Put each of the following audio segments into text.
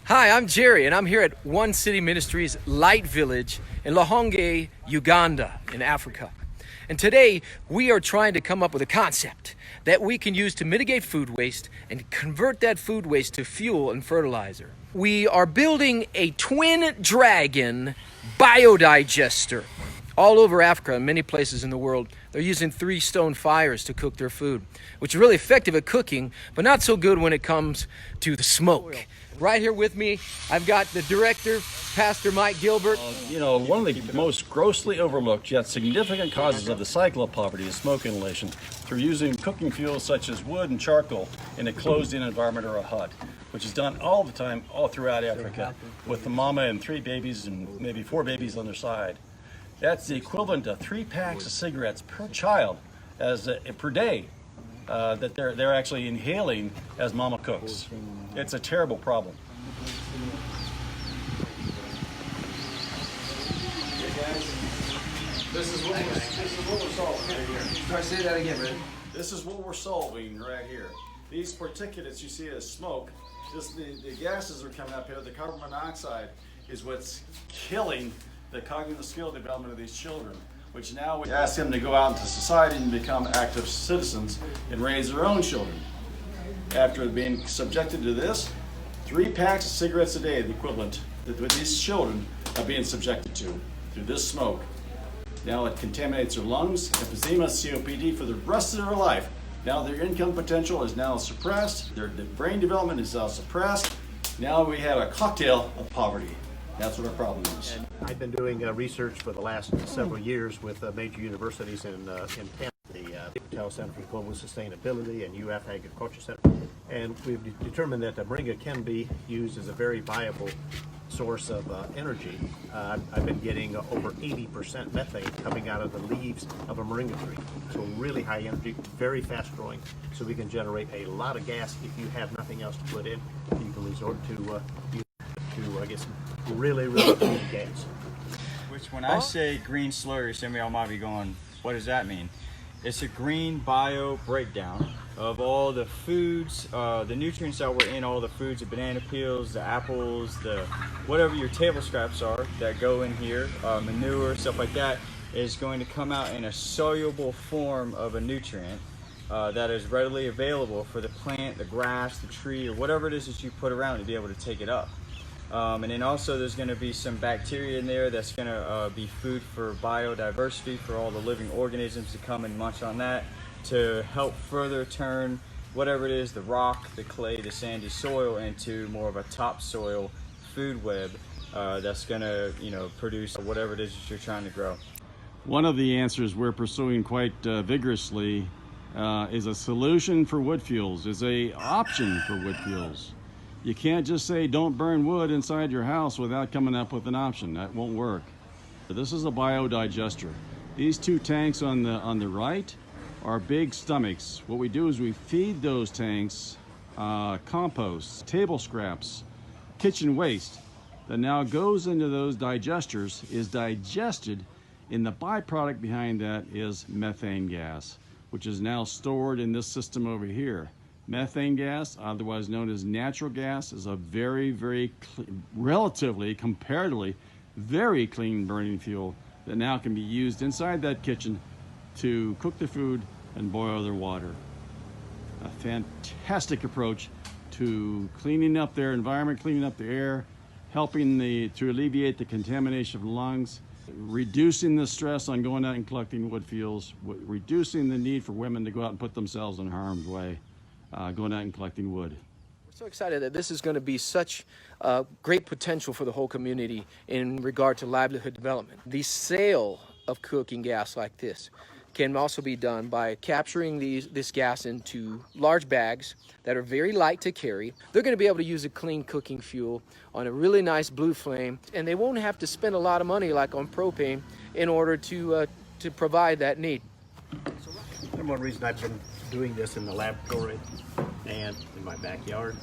Hi, I'm Jerry, and I'm here at One City Ministries Light Village in Lahonge, Uganda, in Africa. And today, we are trying to come up with a concept that we can use to mitigate food waste and convert that food waste to fuel and fertilizer. We are building a twin dragon biodigester. All over Africa and many places in the world, they're using 3 stone fires to cook their food, which is really effective at cooking, but not so good when it comes to the smoke. Right here with me, I've got the director, Pastor Mike Gilbert. One of the most grossly overlooked yet significant causes of the cycle of poverty is smoke inhalation through using cooking fuels such as wood and charcoal in a closed-in environment or a hut, which is done all the time, all throughout Africa, with the mama and 3 babies and maybe 4 babies on their side. That's the equivalent of 3 packs of cigarettes per child per day that they're actually inhaling as mama cooks. It's a terrible problem. This is what we're solving right here. Try to say that again, man. This is what we're solving right here. These particulates you see as smoke, the gases are coming up here. The carbon monoxide is what's killing the cognitive skill development of these children, which now we ask them to go out into society and become active citizens and raise their own children. After being subjected to this, 3 packs of cigarettes a day, the equivalent that these children are being subjected to through this smoke. Now it contaminates their lungs, emphysema, COPD for the rest of their life. Now their income potential is now suppressed, their brain development is now suppressed. Now we have a cocktail of poverty. That's what our problem is. And I've been doing research for the last several years with major universities in Canada, the Patel Center for Global Sustainability and UF Agriculture Center, and we've determined that the moringa can be used as a very viable source of energy. I've been getting over 80% methane coming out of the leaves of a moringa tree. So really high energy, very fast growing, so we can generate a lot of gas. If you have nothing else to put in, you can resort to I guess, really clean gas. Which when I say green slurry, some of y'all might be going, what does that mean? It's a green bio breakdown of all the foods, the nutrients that were in all the foods, the banana peels, the apples, the whatever your table scraps are that go in here, manure, stuff like that, is going to come out in a soluble form of a nutrient that is readily available for the plant, the grass, the tree, or whatever it is that you put around to be able to take it up. And then also there's going to be some bacteria in there that's going to be food for biodiversity, for all the living organisms to come and munch on that, to help further turn whatever it is, the rock, the clay, the sandy soil, into more of a topsoil food web that's going to produce whatever it is that you're trying to grow. One of the answers we're pursuing quite vigorously is a solution for wood fuels, is a option for wood fuels. You can't just say don't burn wood inside your house without coming up with an option. That won't work. This is a biodigester. These 2 tanks on the right are big stomachs. What we do is we feed those tanks compost, table scraps, kitchen waste that now goes into those digesters, is digested, and the byproduct behind that is methane gas, which is now stored in this system over here. Methane gas, otherwise known as natural gas, is a very relatively, comparatively, very clean burning fuel that now can be used inside that kitchen to cook the food and boil their water. A fantastic approach to cleaning up their environment, cleaning up the air, helping to alleviate the contamination of lungs, reducing the stress on going out and collecting wood fuels, reducing the need for women to go out and put themselves in harm's way. Going out and collecting wood. We're so excited that this is going to be such great potential for the whole community in regard to livelihood development. The sale of cooking gas like this can also be done by capturing this gas into large bags that are very light to carry. They're going to be able to use a clean cooking fuel on a really nice blue flame, and they won't have to spend a lot of money like on propane in order to provide that need. And one reason I've been doing this in the laboratory and in my backyard,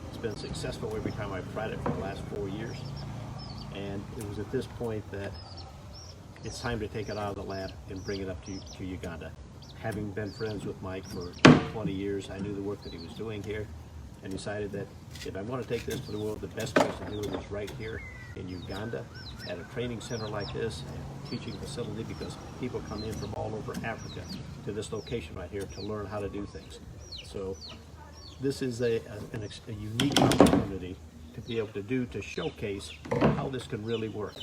it's been successful every time I've tried it for the last 4 years. And it was at this point that it's time to take it out of the lab and bring it up to Uganda. Having been friends with Mike for 20 years, I knew the work that he was doing here and decided that If I want to take this to the world, the best place to do it is right here in Uganda at a training center like this, a teaching facility, because people come in from all over Africa to this location right here to learn how to do things. So this is a unique opportunity to be able to showcase how this can really work.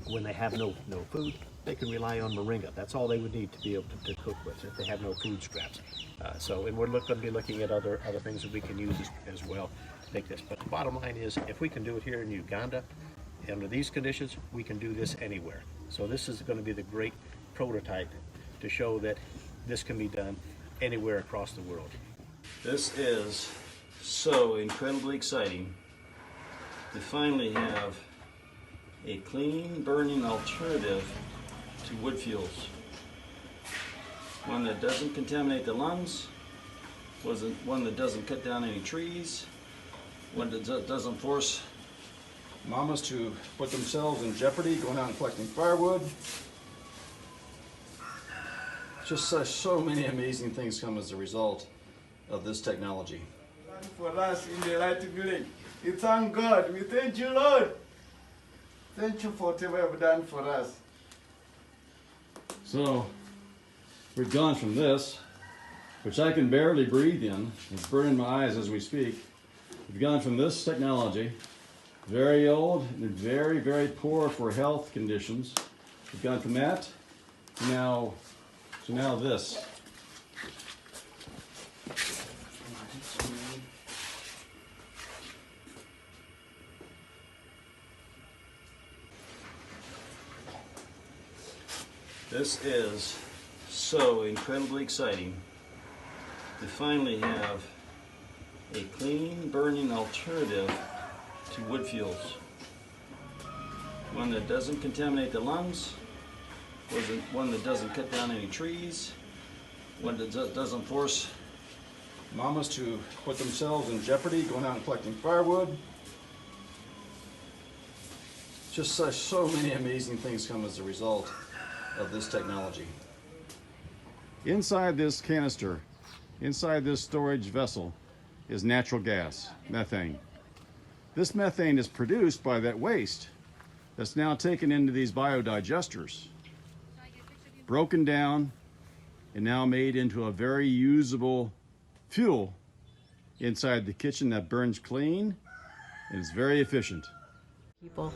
When they have no food, they can rely on moringa. That's all they would need to be able to cook with if they have no food scraps. And we're going to be looking at other things that we can use as well to make this. But the bottom line is, if we can do it here in Uganda, under these conditions, we can do this anywhere. So this is going to be the great prototype to show that this can be done anywhere across the world. This is so incredibly exciting to finally have a clean burning alternative to wood fuels. One that doesn't contaminate the lungs, one that doesn't cut down any trees, one that doesn't force mamas to put themselves in jeopardy going out and collecting firewood. Just so many amazing things come as a result of this technology. For us in the right village, we thank God. We thank you, Lord. Thank you for whatever you have done for us. So, we've gone from this, which I can barely breathe in, it's burning my eyes as we speak. We've gone from this technology, very old and very, very poor for health conditions. We've gone from that to now this. This is so incredibly exciting to finally have a clean burning alternative to wood fuels. One that doesn't contaminate the lungs, one that doesn't cut down any trees, one that doesn't force mamas to put themselves in jeopardy going out and collecting firewood. Just so many amazing things come as a result of this technology. Inside this canister, inside this storage vessel, is natural gas, methane. This methane is produced by that waste that's now taken into these biodigesters, broken down, and now made into a very usable fuel inside the kitchen that burns clean and is very efficient. People.